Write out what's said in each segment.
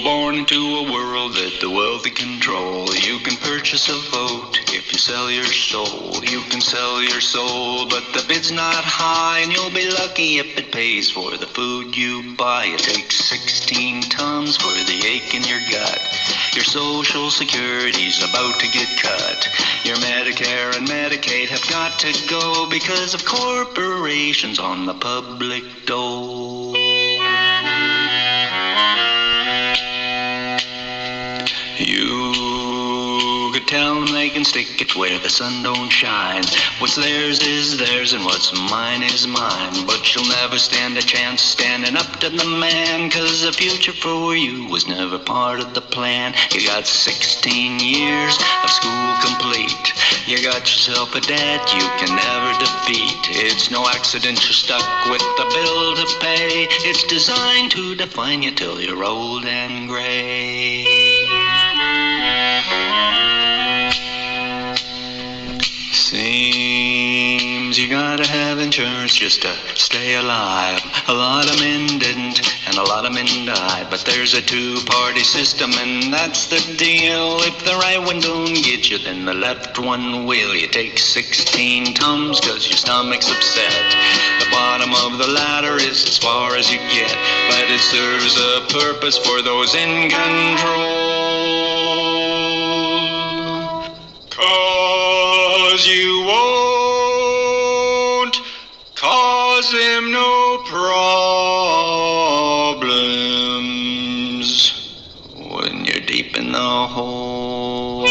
born into a world that the wealthy control. You can purchase a vote if you sell your soul. You can sell your soul, but the bid's not high, and you'll be lucky if it pays for the food you buy. It takes 16 tons for the ache in your gut. Your Social Security's about to get cut. Your Medicare and Medicaid have got to go because of corporations on the public dole. You could tell them they can stick it where the sun don't shine. What's theirs is theirs and what's mine is mine. But you'll never stand a chance standing up to the man, 'cause the future for you was never part of the plan. You got 16 years of school complete. You got yourself a debt you can never defeat. It's no accident you're stuck with the bill to pay. It's designed to define you till you're old and gray. Seems you gotta have insurance just to stay alive. A lot of men didn't, and a lot of men died. But there's a two-party system, and that's the deal. If the right one don't get you, then the left one will. You take 16 tums 'cause your stomach's upset. The bottom of the ladder is as far as you get, but it serves a purpose for those in control. 'Cause you won't cause them no problems when you're deep in the hole.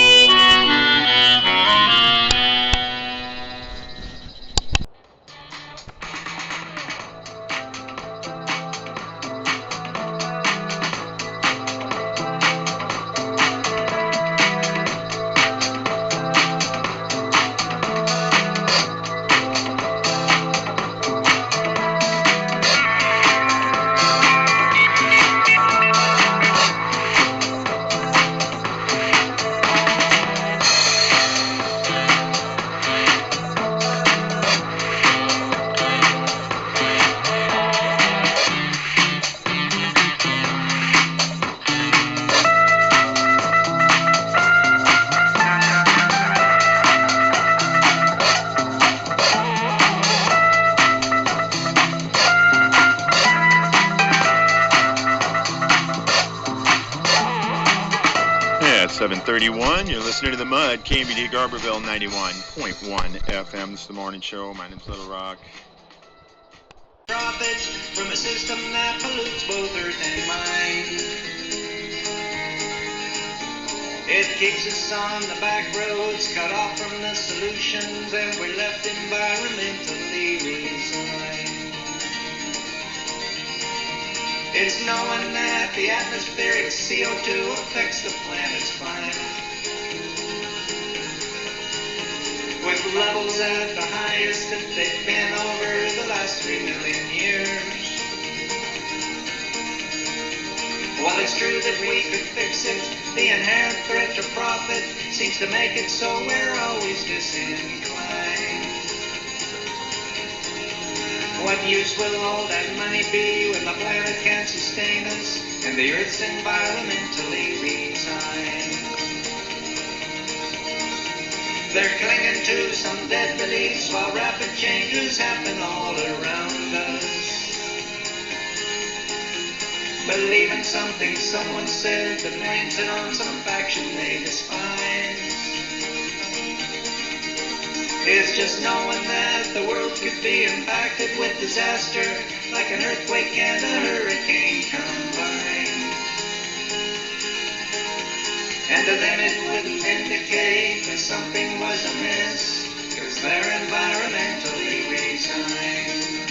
At 7:31, you're listening to The Mud, KMBD Garberville 91.1 FM. It's the morning show. My name's Little Rock. Profit from a system that pollutes both earth and mind. It keeps us on the back roads, cut off from the solutions, and we're left environmentally resigned. It's knowing that the atmospheric CO2 affects the planet's climate. With levels at the highest that they've been over the last 3 million years. While it's true that we could fix it, the inherent threat to profit seems to make it so we're always disinclined. What use will all that money be when the planet can't sustain us and the Earth's environmentally resigned? They're clinging to some dead beliefs while rapid changes happen all around us. Believing something someone said that blames it on some faction they despise. It's just knowing that the world could be impacted with disaster like an earthquake and a hurricane combined. And the limit wouldn't indicate that something was amiss, 'cause they're environmentally resigned.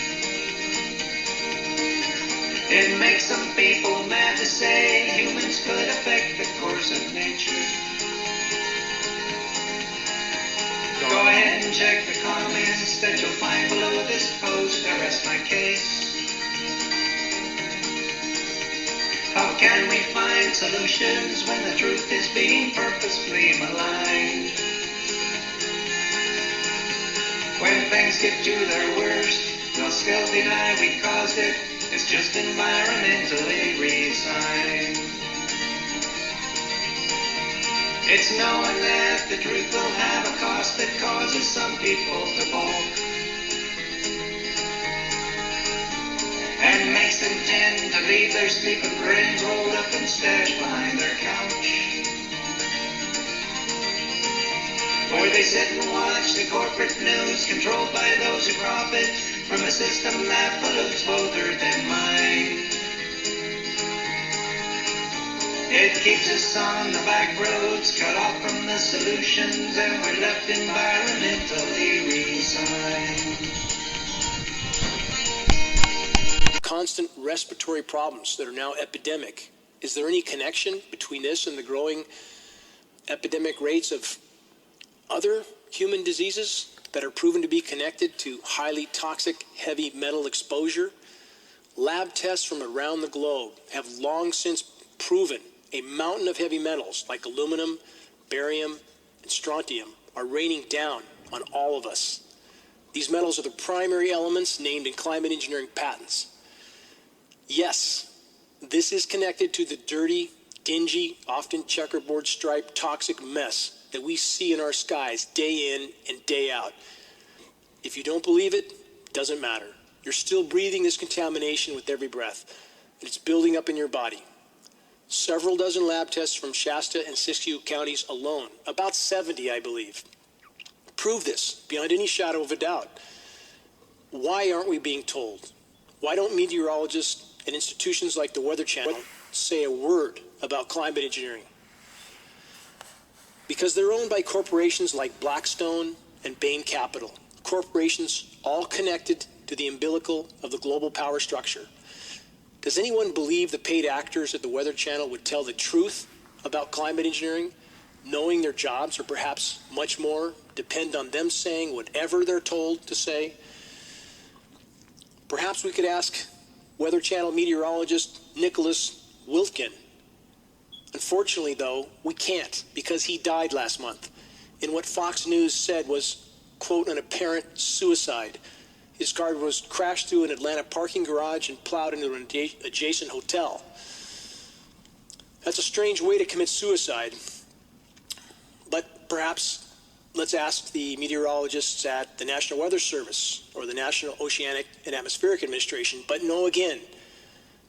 It makes some people mad to say humans could affect the course of nature. Go ahead and check the comments that you'll find below this post. I rest my case. How can we find solutions when the truth is being purposefully maligned? When things get to their worst, they'll still deny we caused it. It's just environmentally resigned. It's knowing that the truth will have a cost that causes some people to balk, and makes them tend to leave their sleeping brains rolled up and stashed behind their couch, where they sit and watch the corporate news controlled by those who profit from a system that pollutes both earth and mind. It keeps us on the back roads, cut off from the solutions, and we're left environmentally resigned. Constant respiratory problems that are now epidemic. Is there any connection between this and the growing epidemic rates of other human diseases that are proven to be connected to highly toxic heavy metal exposure? Lab tests from around the globe have long since proven a mountain of heavy metals like aluminum, barium, and strontium are raining down on all of us. These metals are the primary elements named in climate engineering patents. Yes, this is connected to the dirty, dingy, often checkerboard striped toxic mess that we see in our skies day in and day out. If you don't believe it, it doesn't matter. You're still breathing this contamination with every breath, and it's building up in your body. Several dozen lab tests from Shasta and Siskiyou counties alone, about 70, I believe, prove this beyond any shadow of a doubt. Why aren't we being told? Why don't meteorologists and institutions like the Weather Channel say a word about climate engineering? Because they're owned by corporations like Blackstone and Bain Capital, corporations all connected to the umbilical of the global power structure. Does anyone believe the paid actors at the Weather Channel would tell the truth about climate engineering, knowing their jobs, or perhaps much more, depend on them saying whatever they're told to say? Perhaps we could ask Weather Channel meteorologist Nicholas Wiltgen. Unfortunately, though, we can't, because he died last month in what Fox News said was, quote, an apparent suicide. His car was crashed through an Atlanta parking garage and plowed into an adjacent hotel. That's a strange way to commit suicide. But perhaps let's ask the meteorologists at the National Weather Service or the National Oceanic and Atmospheric Administration. But no again,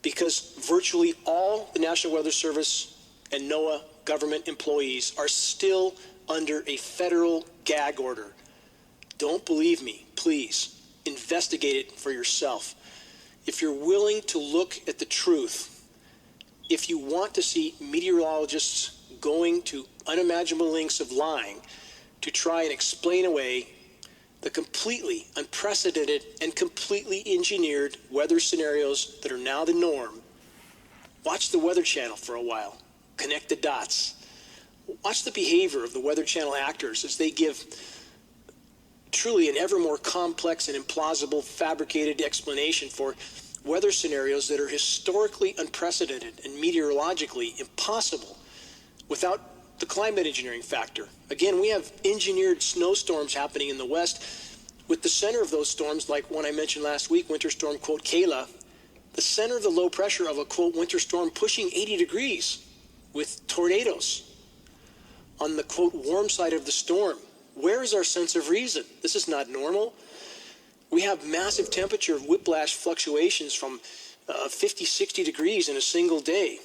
because virtually all the National Weather Service and NOAA government employees are still under a federal gag order. Don't believe me, please. Investigate it for yourself. If you're willing to look at the truth, if you want to see meteorologists going to unimaginable lengths of lying to try and explain away the completely unprecedented and completely engineered weather scenarios that are now the norm, watch the Weather Channel for a while. Connect the dots. Watch the behavior of the Weather Channel actors as they give truly an ever more complex and implausible fabricated explanation for weather scenarios that are historically unprecedented and meteorologically impossible without the climate engineering factor. Again, we have engineered snowstorms happening in the West with the center of those storms, like one I mentioned last week, Winter Storm, quote, Kayla, the center of the low pressure of a, quote, winter storm pushing 80 degrees with tornadoes on the, quote, warm side of the storm. Where is our sense of reason? This is not normal. We have massive temperature whiplash fluctuations from 50, 60 degrees in a single day.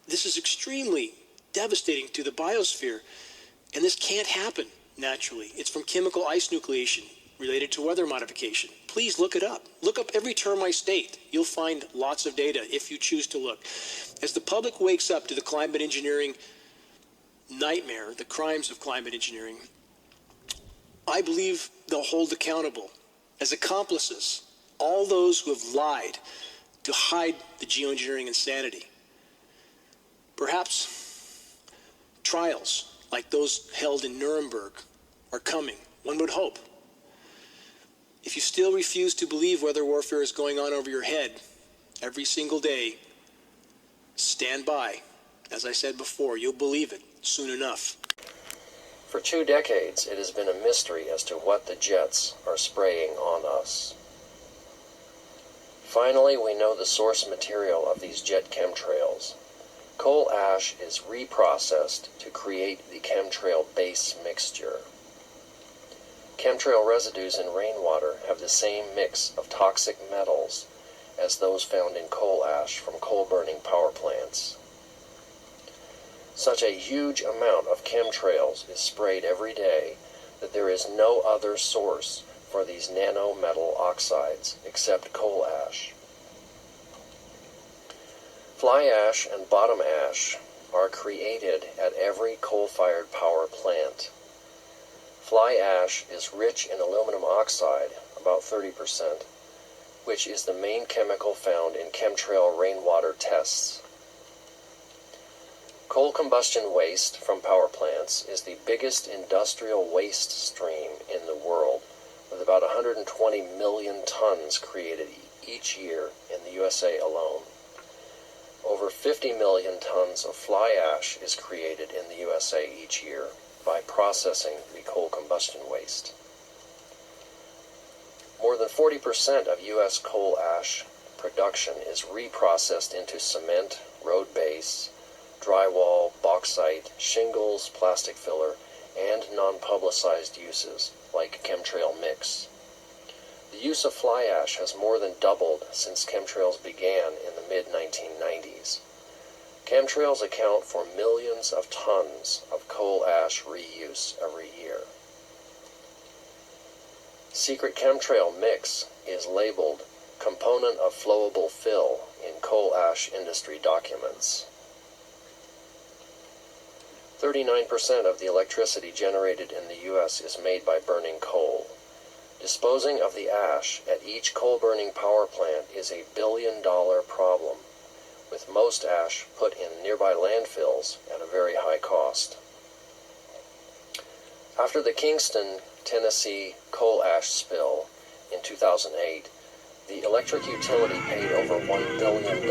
This is extremely devastating to the biosphere, and this can't happen naturally. It's from chemical ice nucleation related to weather modification. Please look it up. Look up every term I state. You'll find lots of data if you choose to look. As the public wakes up to the climate engineering nightmare, the crimes of climate engineering, I believe they'll hold accountable as accomplices all those who have lied to hide the geoengineering insanity. Perhaps trials like those held in Nuremberg are coming, one would hope. If you still refuse to believe weather warfare is going on over your head every single day, stand by. As I said before, you'll believe it soon enough. For 2 decades, it has been a mystery as to what the jets are spraying on us. Finally, we know the source material of these jet chemtrails. Coal ash is reprocessed to create the chemtrail base mixture. Chemtrail residues in rainwater have the same mix of toxic metals as those found in coal ash from coal-burning power plants. Such a huge amount of chemtrails is sprayed every day that there is no other source for these nano-metal oxides except coal ash. Fly ash and bottom ash are created at every coal-fired power plant. Fly ash is rich in aluminum oxide, about 30%, which is the main chemical found in chemtrail rainwater tests. Coal combustion waste from power plants is the biggest industrial waste stream in the world, with about 120 million tons created each year in the USA alone. Over 50 million tons of fly ash is created in the USA each year by processing the coal combustion waste. More than 40% of U.S. coal ash production is reprocessed into cement, road base, drywall, bauxite, shingles, plastic filler, and non-publicized uses like chemtrail mix. The use of fly ash has more than doubled since chemtrails began in the mid-1990s. Chemtrails account for millions of tons of coal ash reuse every year. Secret chemtrail mix is labeled component of flowable fill in coal ash industry documents. 39% of the electricity generated in the U.S. is made by burning coal. Disposing of the ash at each coal-burning power plant is a billion-dollar problem, with most ash put in nearby landfills at a very high cost. After the Kingston, Tennessee coal ash spill in 2008, the electric utility paid over $1 billion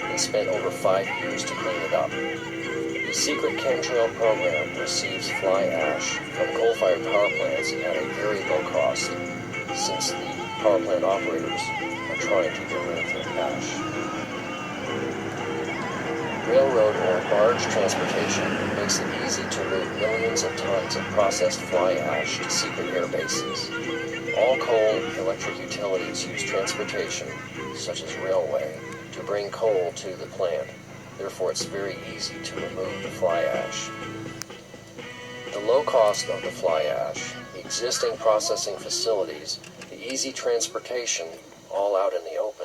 and spent over 5 years to clean it up. The secret chemtrail program receives fly ash from coal-fired power plants at a very low cost, since the power plant operators are trying to get rid of the ash. Railroad or barge transportation makes it easy to move millions of tons of processed fly ash to secret air bases. All coal electric utilities use transportation, such as railway, to bring coal to the plant. Therefore, it's very easy to remove the fly ash. The low cost of the fly ash, the existing processing facilities, the easy transportation, all out in the open,